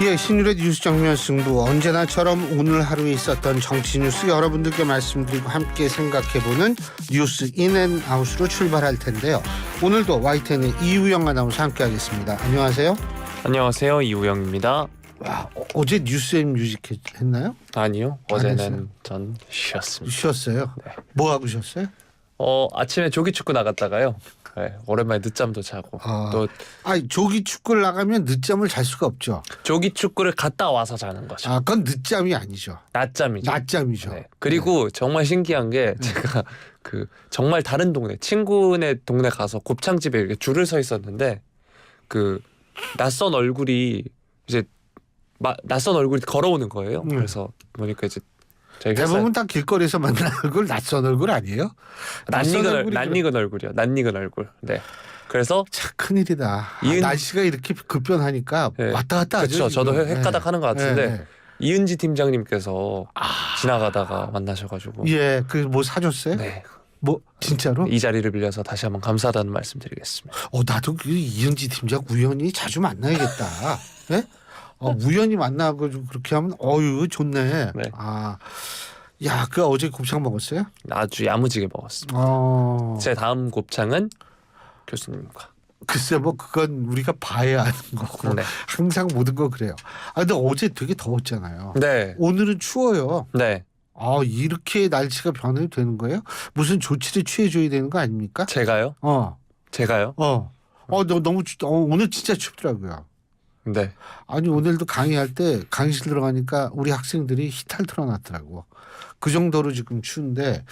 예, 신율의 뉴스 정면 승부 언제나처럼 오늘 하루에 있었던 정치 뉴스 여러분들께 말씀드리고 함께 생각해보는 뉴스 인앤아웃으로 출발할 텐데요. 오늘도 YTN의 이우영 아나운서 함께하겠습니다. 안녕하세요. 안녕하세요, 이우영입니다. 와, 어제 뉴스앤뮤직 했나요? 아니요, 했어요? 어제는 전 쉬었습니다. 쉬었어요? 네. 뭐 하고 쉬었어요? 아침에 조기축구 나갔다가요. 네, 오랜만에 늦잠도 자고 또 조기 축구를 나가면 늦잠을 잘 수가 없죠. 조기축구를 갔다 와서 자는 거죠. 그건 늦잠이 아니죠. 낮잠이죠. 낮잠이죠. 네. 그리고 정말 신기한 게 제가 정말 다른 동네 친구네 동네 가서 곱창집에 이렇게 줄을 서 있었는데 낯선 얼굴이 이제 낯선 얼굴이 걸어오는 거예요. 그래서 보니까 이제 저희 회사 대부분 다 길거리에서 만난 얼굴 낯선 얼굴 아니에요? 낯익은 얼굴이요. 낯익은 얼굴. 네. 그래서 참 큰일이다. 날씨가 이렇게 급변하니까 네. 왔다 갔다 하죠. 그렇죠. 저도 지금. 헷가닥하는 것 같은데 네. 이은지 팀장님께서 지나가다가 만나셔가지고 예, 뭐 사줬어요? 네. 뭐 진짜로? 이 자리를 빌려서 다시 한번 감사하다는 말씀드리겠습니다. 나도 이은지 팀장 우연히 자주 만나야겠다. 예? 우연히 만나고 그렇게 하면 좋네. 네. 야, 어제 곱창 먹었어요? 아주 야무지게 먹었습니다. 제 다음 곱창은 교수님과. 글쎄 그건 우리가 봐야 아는 거고 네. 항상 모든 거 그래요. 근데 어제 되게 더웠잖아요. 네. 오늘은 추워요. 네. 이렇게 날씨가 변해도 되는 거예요? 무슨 조치를 취해줘야 되는 거 아닙니까? 제가요? 제가요? 너무 오늘 진짜 춥더라고요. 네. 아니 오늘도 강의할 때 강의실 들어가니까 우리 학생들이 히터를 틀어놨더라고. 그 정도로 지금 추운데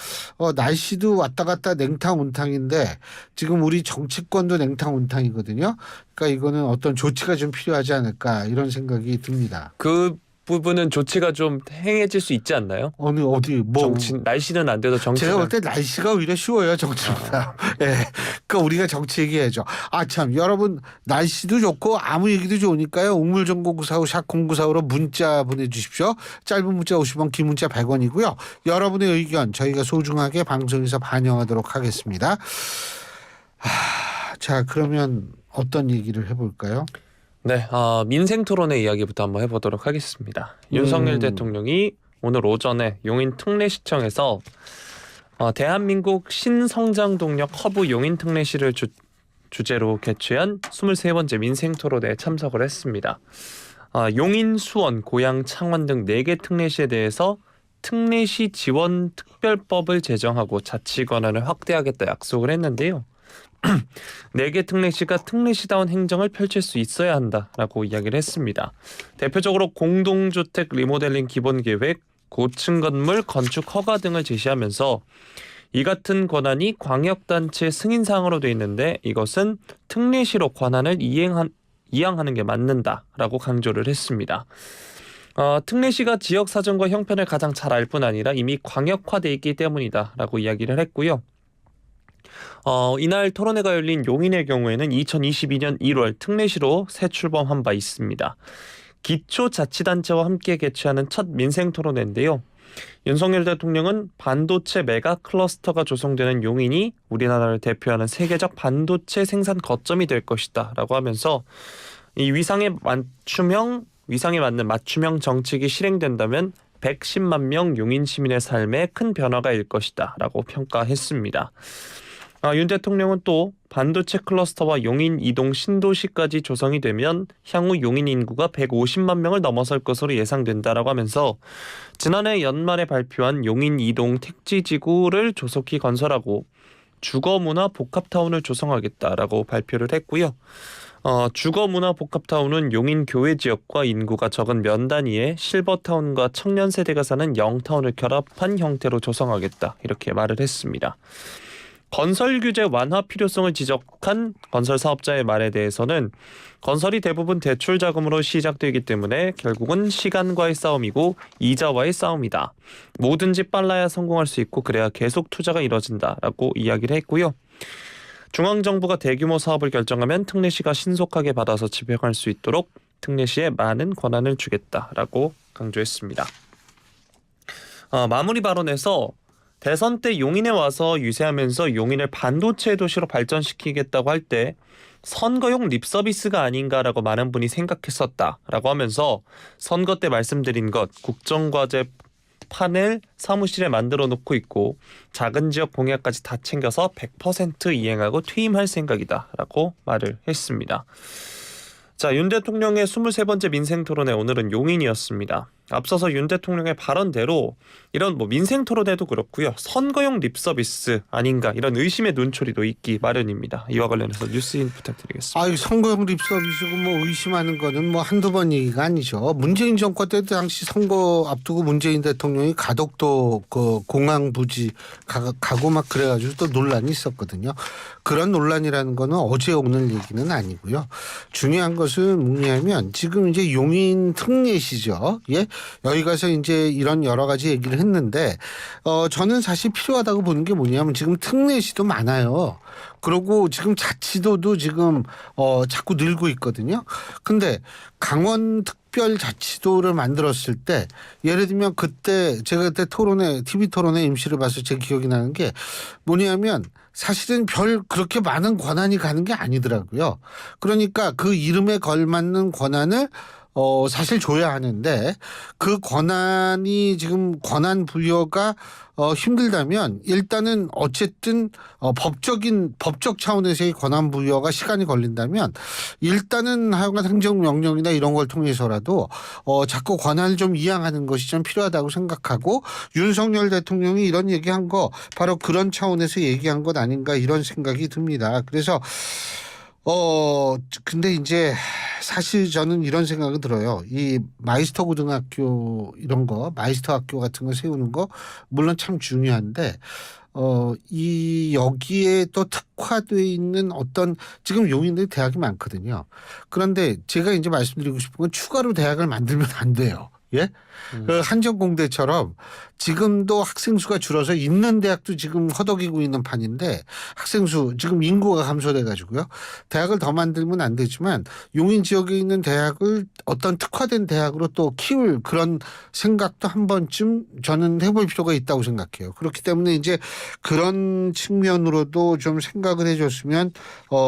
날씨도 왔다 갔다 냉탕 온탕인데 지금 우리 정치권도 냉탕 온탕이거든요. 그러니까 이거는 어떤 조치가 좀 필요하지 않을까 이런 생각이 듭니다. 그 부분은 조치가 좀 행해질 수 있지 않나요? 어디 날씨는 안 돼도 정치는. 제가 볼 때 날씨가 오히려 쉬워요, 정치보다. 그러니까 우리가 정치 얘기해야죠. 참 여러분 날씨도 좋고 아무 얘기도 좋으니까요. 우물정보구사후 샵0945로 문자 보내주십시오. 짧은 문자 50원, 긴 문자 100원이고요. 여러분의 의견 저희가 소중하게 방송에서 반영하도록 하겠습니다. 자, 그러면 어떤 얘기를 해볼까요? 네, 민생 토론의 이야기부터 한번 해보도록 하겠습니다. 윤석열 대통령이 오늘 오전에 용인 특례시청에서 대한민국 신성장 동력 허브 용인 특례시를 주제로 개최한 23번째 민생 토론회에 참석을 했습니다. 용인, 수원, 고양, 창원 등 4개 특례시에 대해서 특례시 지원 특별법을 제정하고 자치 권한을 확대하겠다 약속을 했는데요. 4개 특례시가 특례시다운 행정을 펼칠 수 있어야 한다라고 이야기를 했습니다. 대표적으로 공동주택 리모델링 기본계획, 고층 건물 건축 허가 등을 제시하면서 이 같은 권한이 광역단체 승인사항으로 돼 있는데 이것은 특례시로 권한을 이양하는 게 맞는다라고 강조를 했습니다. 특례시가 지역 사정과 형편을 가장 잘 알 뿐 아니라 이미 광역화돼 있기 때문이다라고 이야기를 했고요. 이날 토론회가 열린 용인의 경우에는 2022년 1월 특례시로 새 출범한 바 있습니다. 기초자치단체와 함께 개최하는 첫 민생 토론회인데요. 윤석열 대통령은 반도체 메가 클러스터가 조성되는 용인이 우리나라를 대표하는 세계적 반도체 생산 거점이 될 것이다 라고 하면서 이 위상에 맞는 맞춤형 정책이 실행된다면 110만 명 용인 시민의 삶에 큰 변화가 일 것이다 라고 평가했습니다. 윤 대통령은 또 반도체 클러스터와 용인 이동 신도시까지 조성이 되면 향후 용인 인구가 150만 명을 넘어설 것으로 예상된다라고 하면서 지난해 연말에 발표한 용인 이동 택지지구를 조속히 건설하고 주거문화 복합타운을 조성하겠다라고 발표를 했고요. 주거문화 복합타운은 용인 교외 지역과 인구가 적은 면 단위의 실버타운과 청년 세대가 사는 영타운을 결합한 형태로 조성하겠다 이렇게 말을 했습니다. 건설 규제 완화 필요성을 지적한 건설 사업자의 말에 대해서는 건설이 대부분 대출 자금으로 시작되기 때문에 결국은 시간과의 싸움이고 이자와의 싸움이다. 뭐든지 빨라야 성공할 수 있고 그래야 계속 투자가 이뤄진다라고 이야기를 했고요. 중앙정부가 대규모 사업을 결정하면 특례시가 신속하게 받아서 집행할 수 있도록 특례시에 많은 권한을 주겠다라고 강조했습니다. 마무리 발언에서 대선 때 용인에 와서 유세하면서 용인을 반도체 도시로 발전시키겠다고 할 때 선거용 립 서비스가 아닌가라고 많은 분이 생각했었다라고 하면서 선거 때 말씀드린 것 국정과제 판을 사무실에 만들어 놓고 있고 작은 지역 공약까지 다 챙겨서 100% 이행하고 퇴임할 생각이다라고 말을 했습니다. 자, 윤 대통령의 23번째 민생토론회 오늘은 용인이었습니다. 앞서서 윤 대통령의 발언대로 이런 민생 토론회도 그렇고요. 선거용 립 서비스 아닌가 이런 의심의 눈초리도 있기 마련입니다. 이와 관련해서 뉴스인 부탁드리겠습니다. 아, 선거용 립 서비스고 의심하는 거는 한두 번 얘기가 아니죠. 문재인 정권 때 당시 선거 앞두고 문재인 대통령이 가덕도 그 공항 부지 가고 막 그래가지고 또 논란이 있었거든요. 그런 논란이라는 거는 어제 오늘 얘기는 아니고요. 중요한 것은 뭐냐면 지금 이제 용인 특례시죠. 예. 여기 가서 이제 이런 여러 가지 얘기를 했는데 저는 사실 필요하다고 보는 게 뭐냐면 지금 특례시도 많아요. 그리고 지금 자치도도 지금 자꾸 늘고 있거든요. 근데 강원 특별자치도를 만들었을 때 예를 들면 그때 제가 그때 TV 토론회 임시를 봐서 제 기억이 나는 게 뭐냐면 사실은 별 그렇게 많은 권한이 가는 게 아니더라고요. 그러니까 그 이름에 걸맞는 권한을 사실 줘야 하는데 그 권한이 지금 권한 부여가 힘들다면 일단은 어쨌든 법적 차원에서의 권한 부여가 시간이 걸린다면 일단은 하여간 행정명령이나 이런 걸 통해서라도 자꾸 권한을 좀 이양하는 것이 좀 필요하다고 생각하고 윤석열 대통령이 이런 얘기한 거 바로 그런 차원에서 얘기한 것 아닌가 이런 생각이 듭니다. 그래서 근데 이제 사실 저는 이런 생각이 들어요. 이 마이스터 고등학교 이런 거, 마이스터 학교 같은 거 세우는 거 물론 참 중요한데 이 여기에 또 특화되어 있는 지금 용인에 대학이 많거든요. 그런데 제가 이제 말씀드리고 싶은 건 추가로 대학을 만들면 안 돼요. 예? 그 한전공대처럼 지금도 학생 수가 줄어서 있는 대학도 지금 허덕이고 있는 판인데 학생 수 지금 인구가 감소돼 가지고요. 대학을 더 만들면 안 되지만 용인 지역에 있는 대학을 어떤 특화된 대학으로 또 키울 그런 생각도 한 번쯤 저는 해볼 필요가 있다고 생각해요. 그렇기 때문에 이제 그런 측면으로도 좀 생각을 해줬으면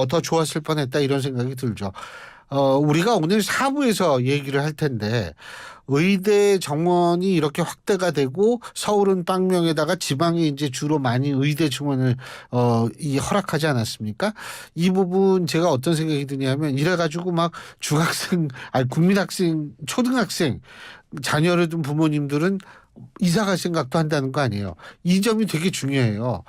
더 좋았을 뻔했다 이런 생각이 들죠. 우리가 오늘 4부에서 얘기를 할 텐데 의대 정원이 이렇게 확대가 되고 서울은 빵명에다가 지방에 이제 주로 많이 의대 증원을 허락하지 않았습니까? 이 부분 제가 어떤 생각이 드냐면 이래가지고 막 국민학생, 초등학생 자녀를 둔 부모님들은 이사 갈 생각도 한다는 거 아니에요. 이 점이 되게 중요해요.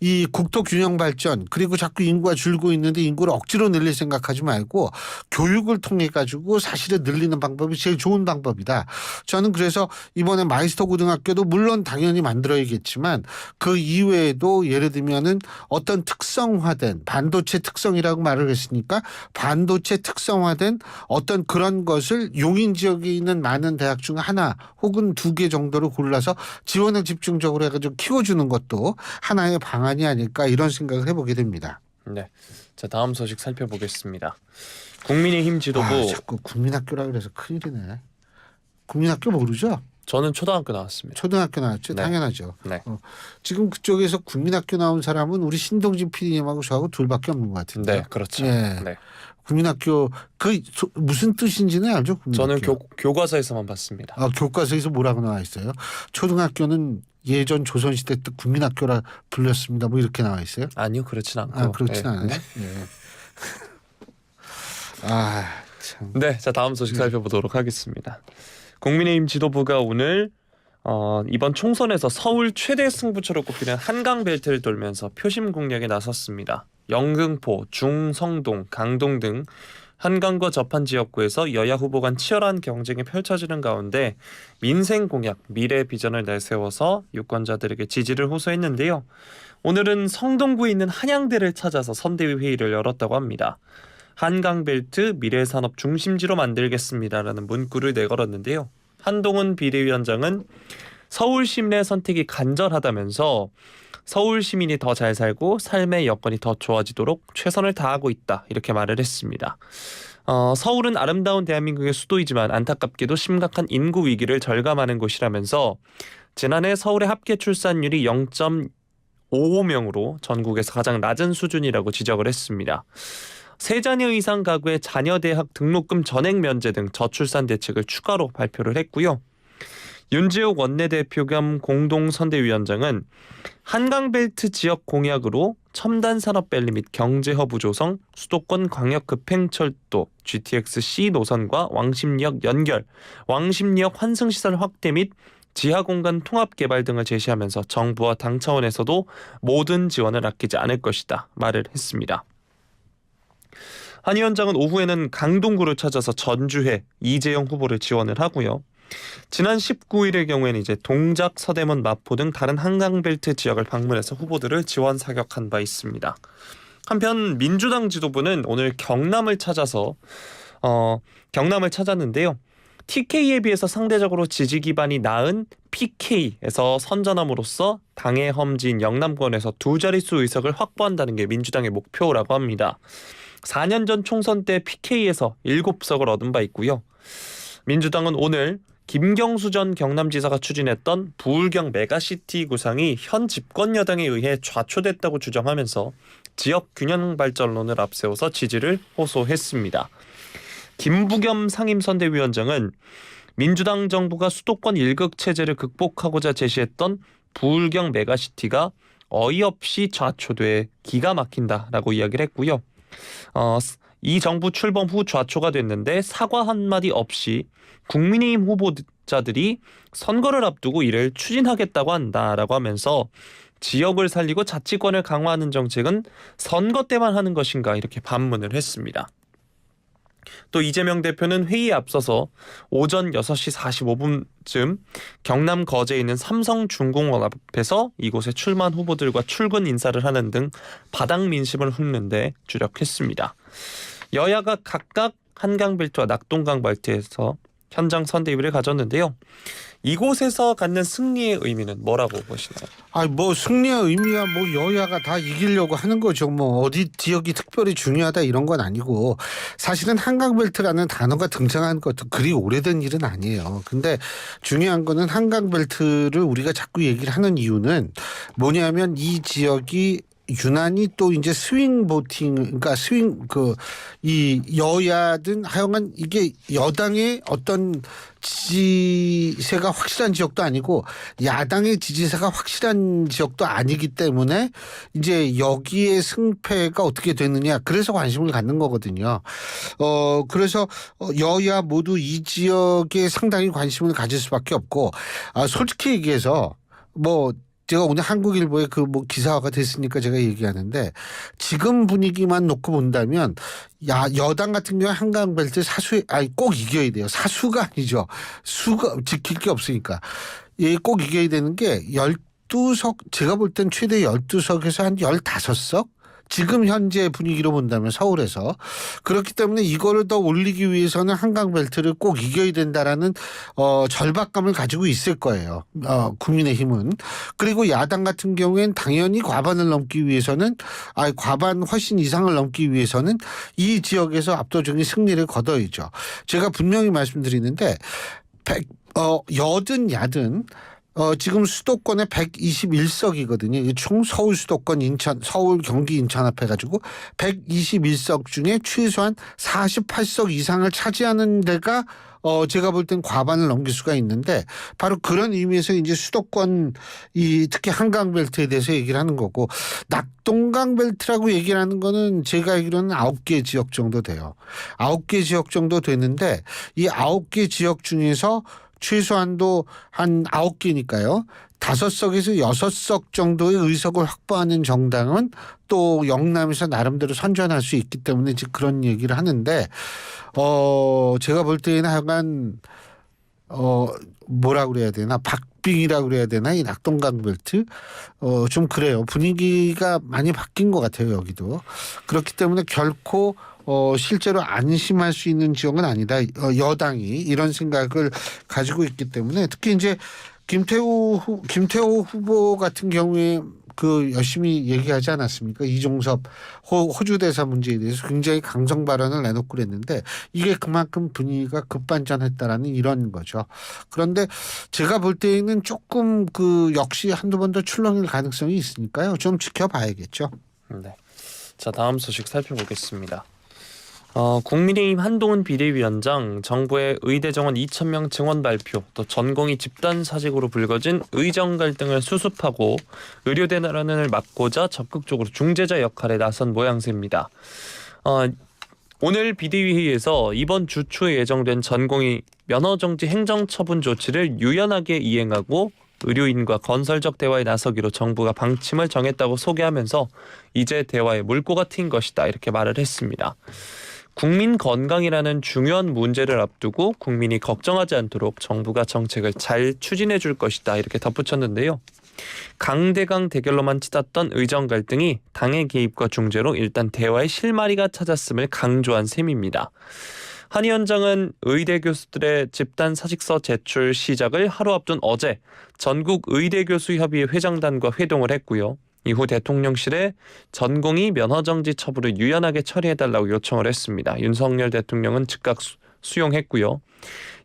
이 국토 균형 발전 그리고 자꾸 인구가 줄고 있는데 인구를 억지로 늘릴 생각하지 말고 교육을 통해 가지고 사실은 늘리는 방법이 제일 좋은 방법이다. 저는 그래서 이번에 마이스터 고등학교도 물론 당연히 만들어야겠지만 그 이외에도 예를 들면은 어떤 특성화된 반도체 특성이라고 말을 했으니까 반도체 특성화된 어떤 그런 것을 용인 지역에 있는 많은 대학 중 하나 혹은 2개 정도로 골라서 지원을 집중적으로 해가지고 키워주는 것도 하나의 방안이 아닐까 이런 생각을 해보게 됩니다. 네, 자 다음 소식 살펴보겠습니다. 국민의힘 지도부 자꾸 국민학교라 그래서 큰일이네. 국민학교 모르죠? 저는 초등학교 나왔습니다. 초등학교 나왔죠? 네. 당연하죠. 네. 지금 그쪽에서 국민학교 나온 사람은 우리 신동진 PD님하고 저하고 둘밖에 없는 것 같은데. 네, 그렇죠. 예. 네. 국민학교 무슨 뜻인지는 알죠? 국민학교. 저는 교과서에서만 봤습니다. 교과서에서 뭐라고 나와 있어요? 초등학교는 예전 조선시대 때 국민학교라 불렸습니다. 뭐 이렇게 나와 있어요? 아니요, 그렇진 않고. 그렇진 않아요. 네. 예. 참. 네, 자 다음 소식 살펴보도록 하겠습니다. 국민의힘 지도부가 오늘 이번 총선에서 서울 최대 승부처로 꼽히는 한강벨트를 돌면서 표심 공략에 나섰습니다. 영등포, 중성동, 강동 등 한강과 접한 지역구에서 여야 후보 간 치열한 경쟁이 펼쳐지는 가운데 민생 공약, 미래 비전을 내세워서 유권자들에게 지지를 호소했는데요. 오늘은 성동구에 있는 한양대를 찾아서 선대위 회의를 열었다고 합니다. 한강벨트 미래산업 중심지로 만들겠습니다라는 문구를 내걸었는데요. 한동훈 비대위원장은 서울 시민의 선택이 간절하다면서 서울 시민이 더 잘 살고 삶의 여건이 더 좋아지도록 최선을 다하고 있다 이렇게 말을 했습니다. 서울은 아름다운 대한민국의 수도이지만 안타깝게도 심각한 인구 위기를 절감하는 곳이라면서 지난해 서울의 합계 출산율이 0.55명으로 전국에서 가장 낮은 수준이라고 지적을 했습니다. 세 자녀 이상 가구의 자녀 대학 등록금 전액 면제 등 저출산 대책을 추가로 발표를 했고요. 윤지욱 원내대표 겸 공동선대위원장은 한강벨트 지역 공약으로 첨단 산업밸리 및 경제허브 조성, 수도권 광역급행철도 GTX-C 노선과 왕십리역 연결, 왕십리역 환승시설 확대 및 지하공간 통합 개발 등을 제시하면서 정부와 당 차원에서도 모든 지원을 아끼지 않을 것이다 말을 했습니다. 한 위원장은 오후에는 강동구를 찾아서 전주회 이재영 후보를 지원을 하고요. 지난 19일의 경우에는 이제 동작, 서대문, 마포 등 다른 한강벨트 지역을 방문해서 후보들을 지원 사격한 바 있습니다. 한편 민주당 지도부는 오늘 경남을 찾았는데요. TK에 비해서 상대적으로 지지 기반이 나은 PK에서 선전함으로써 당의 험지인 영남권에서 두 자릿수 의석을 확보한다는 게 민주당의 목표라고 합니다. 4년 전 총선 때 PK에서 7석을 얻은 바 있고요. 민주당은 오늘 김경수 전 경남지사가 추진했던 부울경 메가시티 구상이 현 집권 여당에 의해 좌초됐다고 주장하면서 지역 균형 발전론을 앞세워서 지지를 호소했습니다. 김부겸 상임선대위원장은 민주당 정부가 수도권 1극 체제를 극복하고자 제시했던 부울경 메가시티가 어이없이 좌초돼 기가 막힌다라고 이야기를 했고요. 이 정부 출범 후 좌초가 됐는데 사과 한마디 없이 국민의힘 후보자들이 선거를 앞두고 이를 추진하겠다고 한다라고 하면서 지역을 살리고 자치권을 강화하는 정책은 선거 때만 하는 것인가 이렇게 반문을 했습니다. 또 이재명 대표는 회의에 앞서서 오전 6시 45분쯤 경남 거제에 있는 삼성중공업 앞에서 이곳에 출마한 후보들과 출근 인사를 하는 등 바닥 민심을 훑는 데 주력했습니다. 여야가 각각 한강벨트와 낙동강벨트에서 현장 선대위를 가졌는데요. 이곳에서 갖는 승리의 의미는 뭐라고 보시나요? 뭐 승리의 의미야 뭐 여야가 다 이기려고 하는 거죠. 뭐 어디 지역이 특별히 중요하다 이런 건 아니고 사실은 한강벨트라는 단어가 등장한 것도 그리 오래된 일은 아니에요. 근데 중요한 거는 한강벨트를 우리가 자꾸 얘기를 하는 이유는 뭐냐면 이 지역이 유난히 또 이제 스윙 보팅, 그러니까 이 여야든 하여간 이게 여당의 어떤 지지세가 확실한 지역도 아니고 야당의 지지세가 확실한 지역도 아니기 때문에 이제 여기에 승패가 어떻게 되느냐 그래서 관심을 갖는 거거든요. 그래서 여야 모두 이 지역에 상당히 관심을 가질 수밖에 없고 솔직히 얘기해서 제가 오늘 한국일보에 기사화가 됐으니까 제가 얘기하는데 지금 분위기만 놓고 본다면 여당 같은 경우에 한강벨트 꼭 이겨야 돼요. 사수가 아니죠. 수가 지킬 게 없으니까. 꼭 이겨야 되는 게 12석 제가 볼 땐 최대 12석에서 한 15석? 지금 현재 분위기로 본다면 서울에서 그렇기 때문에 이거를 더 올리기 위해서는 한강벨트를 꼭 이겨야 된다라는 절박감을 가지고 있을 거예요. 국민의힘은. 그리고 야당 같은 경우엔 당연히 과반을 넘기 위해서는 과반 훨씬 이상을 넘기 위해서는 이 지역에서 압도적인 승리를 거둬야죠. 제가 분명히 말씀드리는데 여든 야든 지금 수도권에 121석이거든요. 총 서울 수도권 서울 경기 인천 합해가지고 121석 중에 최소한 48석 이상을 차지하는 데가 제가 볼 땐 과반을 넘길 수가 있는데 바로 그런 의미에서 이제 수도권 특히 한강벨트에 대해서 얘기를 하는 거고 낙동강벨트라고 얘기를 하는 거는 제가 알기로는 9개 지역 정도 돼요. 9개 지역 정도 되는데 이 9개 지역 중에서 최소한도 한 9개니까요. 5석에서 6석 정도의 의석을 확보하는 정당은 또 영남에서 나름대로 선전할 수 있기 때문에 지금 그런 얘기를 하는데 제가 볼 때는 하여간 뭐라 그래야 되나 박빙이라고 그래야 되나 이 낙동강벨트 좀 그래요. 분위기가 많이 바뀐 것 같아요. 여기도. 그렇기 때문에 결코 실제로 안심할 수 있는 지역은 아니다. 여당이 이런 생각을 가지고 있기 때문에 특히 이제 김태호 후보 같은 경우에 그 열심히 얘기하지 않았습니까? 이종섭 호주 대사 문제에 대해서 굉장히 강성 발언을 내놓고 그랬는데 이게 그만큼 분위기가 급반전했다라는 이런 거죠. 그런데 제가 볼 때에는 조금 그 역시 한두 번 더 출렁일 가능성이 있으니까요. 좀 지켜봐야겠죠. 네. 자, 다음 소식 살펴보겠습니다. 국민의힘 한동훈 비대위원장 정부의 의대 정원 2,000명 증원 발표 또 전공의 집단 사직으로 불거진 의정 갈등을 수습하고 의료대 난원을 막고자 적극적으로 중재자 역할에 나선 모양새입니다. 오늘 비대위회의에서 이번 주 초에 예정된 전공의 면허정지 행정처분 조치를 유연하게 이행하고 의료인과 건설적 대화에 나서기로 정부가 방침을 정했다고 소개하면서 이제 대화의 물꼬가 트인 것이다 이렇게 말을 했습니다. 국민 건강이라는 중요한 문제를 앞두고 국민이 걱정하지 않도록 정부가 정책을 잘 추진해 줄 것이다 이렇게 덧붙였는데요. 강대강 대결로만 치닫던 의정 갈등이 당의 개입과 중재로 일단 대화의 실마리가 찾았음을 강조한 셈입니다. 한 위원장은 의대 교수들의 집단 사직서 제출 시작을 하루 앞둔 어제 전국 의대교수협의회 회장단과 회동을 했고요. 이후 대통령실에 전공의 면허정지 처분을 유연하게 처리해달라고 요청을 했습니다. 윤석열 대통령은 즉각 수용했고요.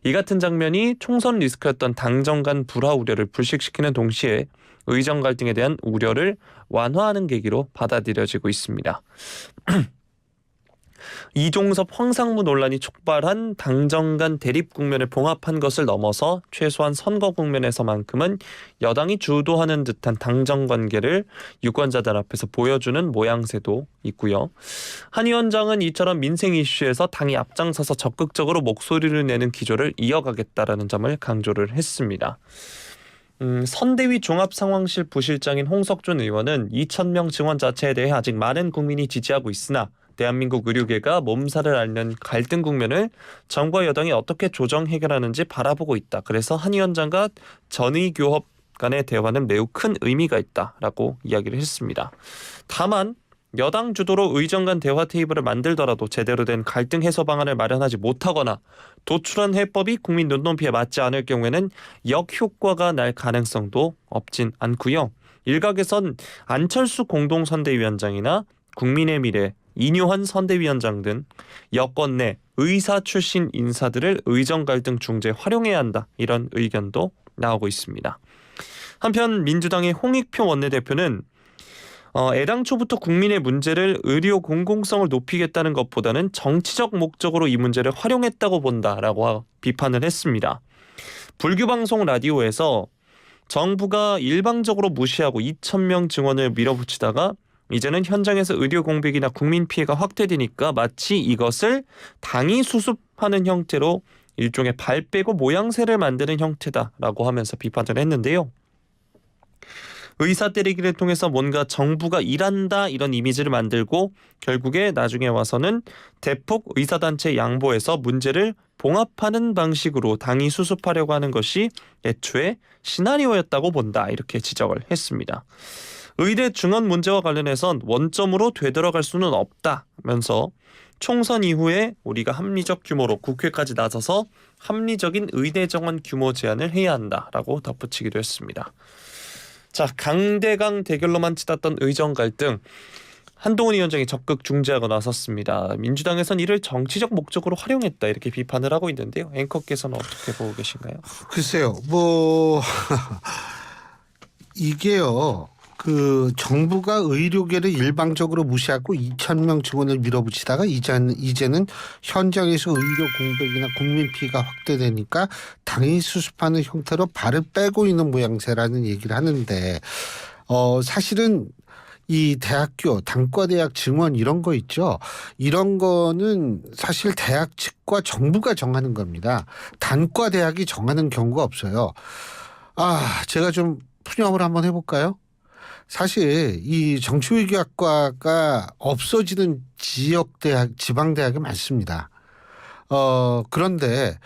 이 같은 장면이 총선 리스크였던 당정 간 불화 우려를 불식시키는 동시에 의정 갈등에 대한 우려를 완화하는 계기로 받아들여지고 있습니다. 이종섭 황상무 논란이 촉발한 당정 간 대립 국면을 봉합한 것을 넘어서 최소한 선거 국면에서만큼은 여당이 주도하는 듯한 당정 관계를 유권자들 앞에서 보여주는 모양새도 있고요. 한 위원장은 이처럼 민생 이슈에서 당이 앞장서서 적극적으로 목소리를 내는 기조를 이어가겠다라는 점을 강조를 했습니다. 선대위 종합상황실 부실장인 홍석준 의원은 2,000명 증원 자체에 대해 아직 많은 국민이 지지하고 있으나 대한민국 의료계가 몸살을 앓는 갈등 국면을 정부와 여당이 어떻게 조정 해결하는지 바라보고 있다. 그래서 한 위원장과 전의교협 간의 대화는 매우 큰 의미가 있다라고 이야기를 했습니다. 다만 여당 주도로 의정 간 대화 테이블을 만들더라도 제대로 된 갈등 해소 방안을 마련하지 못하거나 도출한 해법이 국민 눈높이에 맞지 않을 경우에는 역효과가 날 가능성도 없진 않고요. 일각에선 안철수 공동선대위원장이나 국민의 미래 이뇨한 선대위원장 등 여권 내 의사 출신 인사들을 의정 갈등 중재에 활용해야 한다 이런 의견도 나오고 있습니다. 한편 민주당의 홍익표 원내대표는 애당초부터 국민의 문제를 의료 공공성을 높이겠다는 것보다는 정치적 목적으로 이 문제를 활용했다고 본다라고 비판을 했습니다. 불교 방송 라디오에서 정부가 일방적으로 무시하고 2,000명 증원을 밀어붙이다가 이제는 현장에서 의료 공백이나 국민 피해가 확대되니까 마치 이것을 당이 수습하는 형태로 일종의 발 빼고 모양새를 만드는 형태다라고 하면서 비판을 했는데요. 의사 때리기를 통해서 뭔가 정부가 일한다 이런 이미지를 만들고 결국에 나중에 와서는 대폭 의사단체 양보해서 문제를 봉합하는 방식으로 당이 수습하려고 하는 것이 애초에 시나리오였다고 본다 이렇게 지적을 했습니다. 의대 증원 문제와 관련해선 원점으로 되돌아갈 수는 없다면서 총선 이후에 우리가 합리적 규모로 국회까지 나서서 합리적인 의대 정원 규모 제한을 해야 한다라고 덧붙이기도 했습니다. 자, 강대강 대결로만 치닫던 의정 갈등 한동훈 위원장이 적극 중재하고 나섰습니다. 민주당에선 이를 정치적 목적으로 활용했다 이렇게 비판을 하고 있는데요. 앵커께서는 어떻게 보고 계신가요? 글쎄요. 이게요. 그 정부가 의료계를 일방적으로 무시하고 2,000명 증원을 밀어붙이다가 이제는 현장에서 의료 공백이나 국민 피해가 확대되니까 당이 수습하는 형태로 발을 빼고 있는 모양새라는 얘기를 하는데 사실은 이 대학교 단과대학 증원 이런 거 있죠. 이런 거는 사실 대학 측과 정부가 정하는 겁니다. 단과대학이 정하는 경우가 없어요. 제가 좀 푸념을 한번 해볼까요? 사실 이 정치외교학과가 없어지는 지역대학, 지방대학이 많습니다. 그런데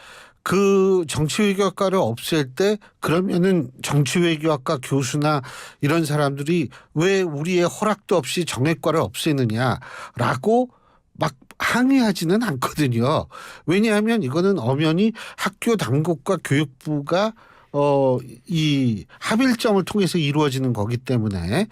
그 정치외교학과를 없앨 때 그러면은 정치외교학과 교수나 이런 사람들이 왜 우리의 허락도 없이 정외과를 없애느냐라고 막 항의하지는 않거든요. 왜냐하면 이거는 엄연히 학교 당국과 교육부가 이 합일점을 통해서 이루어지는 거기 때문에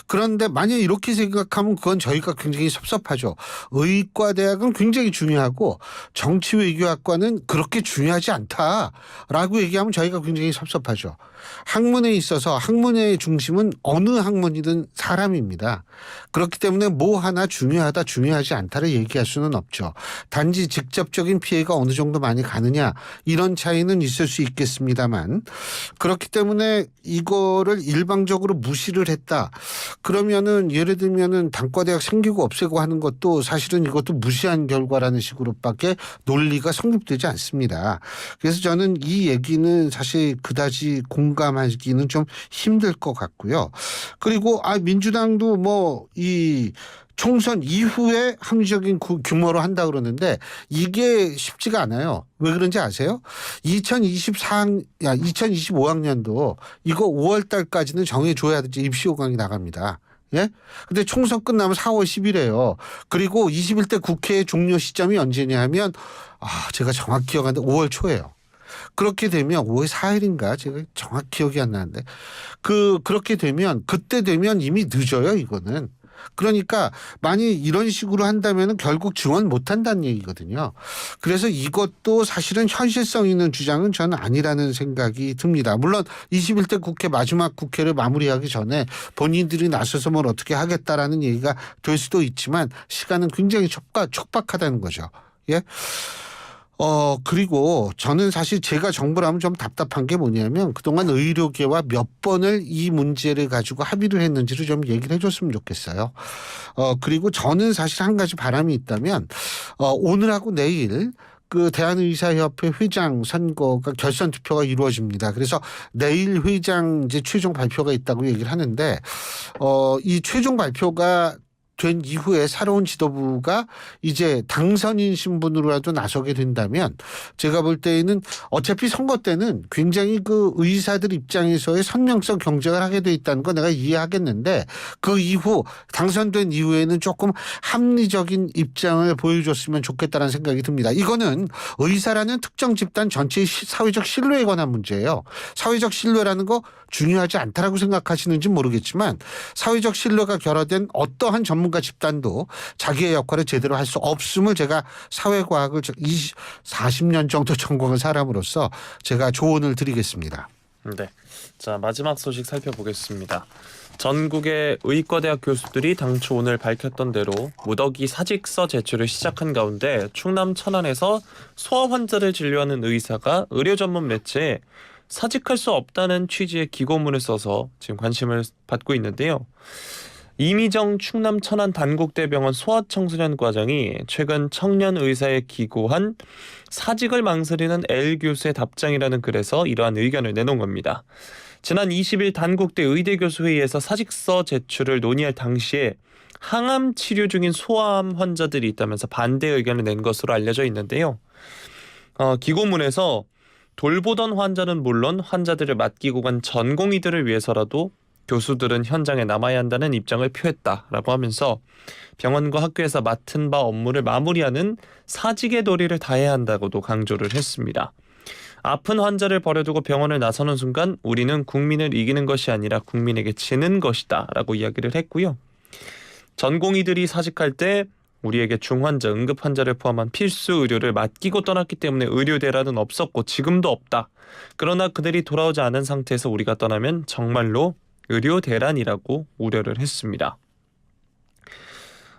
그런데 만약 이렇게 생각하면 그건 저희가 굉장히 섭섭하죠. 의과대학은 굉장히 중요하고 정치외교학과는 그렇게 중요하지 않다라고 얘기하면 저희가 굉장히 섭섭하죠. 학문에 있어서 학문의 중심은 어느 학문이든 사람입니다. 그렇기 때문에 뭐 하나 중요하다 중요하지 않다를 얘기할 수는 없죠. 단지 직접적인 피해가 어느 정도 많이 가느냐 이런 차이는 있을 수 있겠습니다만 그렇기 때문에 이거를 일방적으로 무시를 했다. 그러면은 예를 들면은 단과대학 생기고 없애고 하는 것도 사실은 이것도 무시한 결과라는 식으로밖에 논리가 성립되지 않습니다. 그래서 저는 이 얘기는 사실 그다지 공감하기는 좀 힘들 것 같고요. 그리고 민주당도 뭐 이 총선 이후에 합리적인 규모로 한다 그러는데 이게 쉽지가 않아요. 왜 그런지 아세요? 2025학년도 이거 5월 달까지는 정해줘야 되지 입시 요강이 나갑니다. 예? 근데 총선 끝나면 4월 10일이에요. 그리고 21대 국회 종료 시점이 언제냐 하면 제가 정확히 기억하는데 5월 초예요. 그렇게 되면 5월 4일인가 제가 정확히 기억이 안 나는데 그렇게 되면 그때 되면 이미 늦어요 이거는. 그러니까 만약 이런 식으로 한다면 결국 지원 못 한다는 얘기거든요. 그래서 이것도 사실은 현실성 있는 주장은 저는 아니라는 생각이 듭니다. 물론 21대 국회 마지막 국회를 마무리하기 전에 본인들이 나서서 뭘 어떻게 하겠다라는 얘기가 될 수도 있지만 시간은 굉장히 촉박하다는 거죠. 예. 그리고 저는 사실 제가 정부를 하면 좀 답답한 게 뭐냐면 그동안 의료계와 몇 번을 이 문제를 가지고 합의를 했는지를 좀 얘기를 해줬으면 좋겠어요. 그리고 저는 사실 한 가지 바람이 있다면 오늘하고 내일 그 대한의사협회 회장 선거가 결선 투표가 이루어집니다. 그래서 내일 회장 이제 최종 발표가 있다고 얘기를 하는데 이 최종 발표가 된 이후에 새로운 지도부가 이제 당선인 신분으로라도 나서게 된다면 제가 볼 때에는 어차피 선거 때는 굉장히 그 의사들 입장에서의 선명성 경쟁을 하게 돼 있다는 거 내가 이해하겠는데 그 이후 당선된 이후에는 조금 합리적인 입장을 보여줬으면 좋겠다는 생각이 듭니다. 이거는 의사라는 특정 집단 전체의 사회적 신뢰에 관한 문제예요. 사회적 신뢰라는 거 중요하지 않다라고 생각하시는지 모르겠지만 사회적 신뢰가 결여된 어떠한 전문가 집단도 자기의 역할을 제대로 할 수 없음을 제가 사회과학을 40년 정도 전공한 사람으로서 제가 조언을 드리겠습니다. 네. 자, 마지막 소식 살펴보겠습니다. 전국의 의과대학 교수들이 당초 오늘 밝혔던 대로 무더기 사직서 제출을 시작한 가운데 충남 천안에서 소아 환자를 진료하는 의사가 의료 전문 매체에 사직할 수 없다는 취지의 기고문을 써서 지금 관심을 받고 있는데요. 이미정 충남 천안 단국대병원 소아청소년 과장이 최근 청년 의사에 기고한 사직을 망설이는 L 교수의 답장이라는 글에서 이러한 의견을 내놓은 겁니다. 지난 20일 단국대 의대교수회의에서 사직서 제출을 논의할 당시에 항암 치료 중인 소아암 환자들이 있다면서 반대 의견을 낸 것으로 알려져 있는데요. 기고문에서 돌보던 환자는 물론 환자들을 맡기고 간 전공의들을 위해서라도 교수들은 현장에 남아야 한다는 입장을 표했다라고 하면서 병원과 학교에서 맡은 바 업무를 마무리하는 사직의 도리를 다해야 한다고도 강조를 했습니다. 아픈 환자를 버려두고 병원을 나서는 순간 우리는 국민을 이기는 것이 아니라 국민에게 지는 것이다 라고 이야기를 했고요. 전공의들이 사직할 때 우리에게 중환자, 응급환자를 포함한 필수 의료를 맡기고 떠났기 때문에 의료대란은 없었고 지금도 없다. 그러나 그들이 돌아오지 않은 상태에서 우리가 떠나면 정말로 의료대란이라고 우려를 했습니다.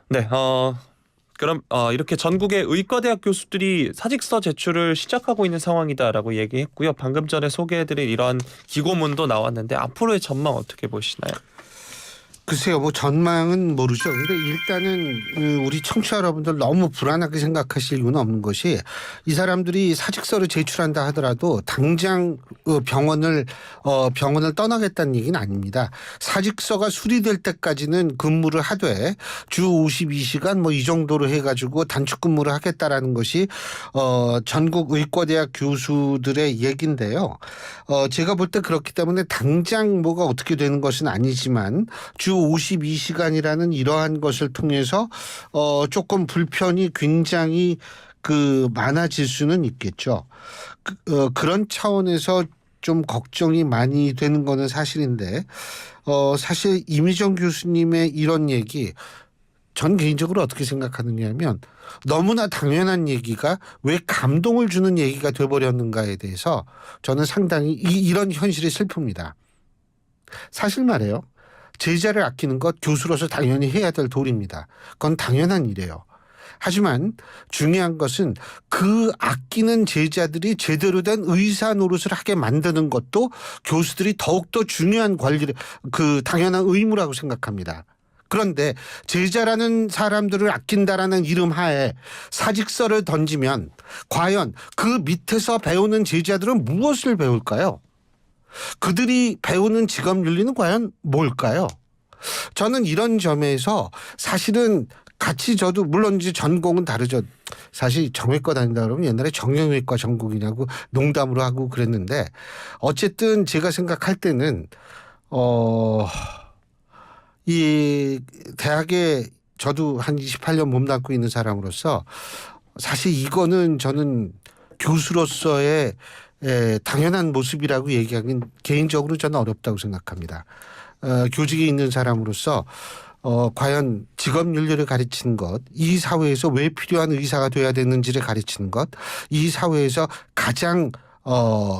네, 그럼 이렇게 전국의 의과대학 교수들이 사직서 제출을 시작하고 있는 상황이다라고 얘기했고요. 방금 전에 소개해드린 이러한 기고문도 나왔는데 앞으로의 전망 어떻게 보시나요? 글쎄요, 뭐 전망은 모르죠. 근데 일단은 우리 청취자 여러분들 너무 불안하게 생각하실 이유는 없는 것이 이 사람들이 사직서를 제출한다 하더라도 당장 병원을 떠나겠다는 얘기는 아닙니다. 사직서가 수리될 때까지는 근무를 하되 주 52시간 뭐 이 정도로 해가지고 단축 근무를 하겠다라는 것이 전국 의과대학 교수들의 얘기인데요. 제가 볼 때 그렇기 때문에 당장 뭐가 어떻게 되는 것은 아니지만 주 52시간이라는 이러한 것을 통해서 조금 불편이 굉장히 많아질 수는 있겠죠. 그런 차원에서 좀 걱정이 많이 되는 거는 사실인데 사실 이미정 교수님의 이런 얘기 전 개인적으로 어떻게 생각하느냐면 너무나 당연한 얘기가 왜 감동을 주는 얘기가 돼버렸는가에 대해서 저는 상당히 이런 현실이 슬픕니다. 사실 말이에요. 제자를 아끼는 것 교수로서 당연히 해야 될 도리입니다. 그건 당연한 일이에요. 하지만 중요한 것은 그 아끼는 제자들이 제대로 된 의사 노릇을 하게 만드는 것도 교수들이 더욱더 중요한 관리를 당연한 의무라고 생각합니다. 그런데 제자라는 사람들을 아낀다라는 이름 하에 사직서를 던지면 과연 그 밑에서 배우는 제자들은 무엇을 배울까요? 그들이 배우는 직업윤리는 과연 뭘까요? 저는 이런 점에서 사실은 같이 저도 물론 이제 전공은 다르죠. 사실 정외과 다닌다 그러면 옛날에 정형외과 전공이냐고 농담으로 하고 그랬는데 어쨌든 제가 생각할 때는 이 대학에 저도 한 28년 몸담고 있는 사람으로서 사실 이거는 저는 교수로서의 당연한 모습이라고 얘기하기는 개인적으로 저는 어렵다고 생각합니다. 교직에 있는 사람으로서 과연 직업윤리를 가르치는 것, 이 사회에서 왜 필요한 의사가 돼야 되는지를 가르치는 것, 이 사회에서 가장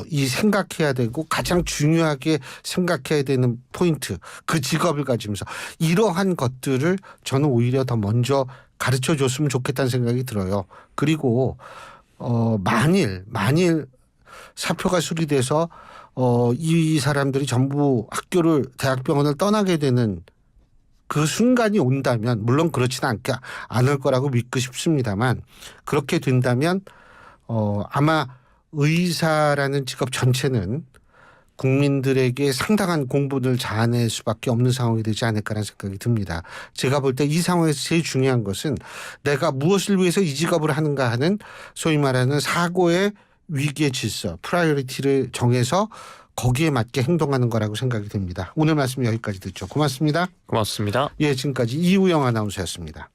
이 생각해야 되고 가장 중요하게 생각해야 되는 포인트, 그 직업을 가지면서 이러한 것들을 저는 오히려 더 먼저 가르쳐 줬으면 좋겠다는 생각이 들어요. 그리고 만일 사표가 수리돼서 이 사람들이 전부 학교를 대학병원을 떠나게 되는 그 순간이 온다면 물론 그렇지는 않을 거라고 믿고 싶습니다만 그렇게 된다면 아마 의사라는 직업 전체는 국민들에게 상당한 공분을 자아낼 수밖에 없는 상황이 되지 않을까라는 생각이 듭니다. 제가 볼 때 이 상황에서 제일 중요한 것은 내가 무엇을 위해서 이 직업을 하는가 하는 소위 말하는 사고의 위기의 질서, 프라이어리티를 정해서 거기에 맞게 행동하는 거라고 생각이 됩니다. 오늘 말씀 여기까지 듣죠. 고맙습니다. 고맙습니다. 예, 지금까지 이우영 아나운서였습니다.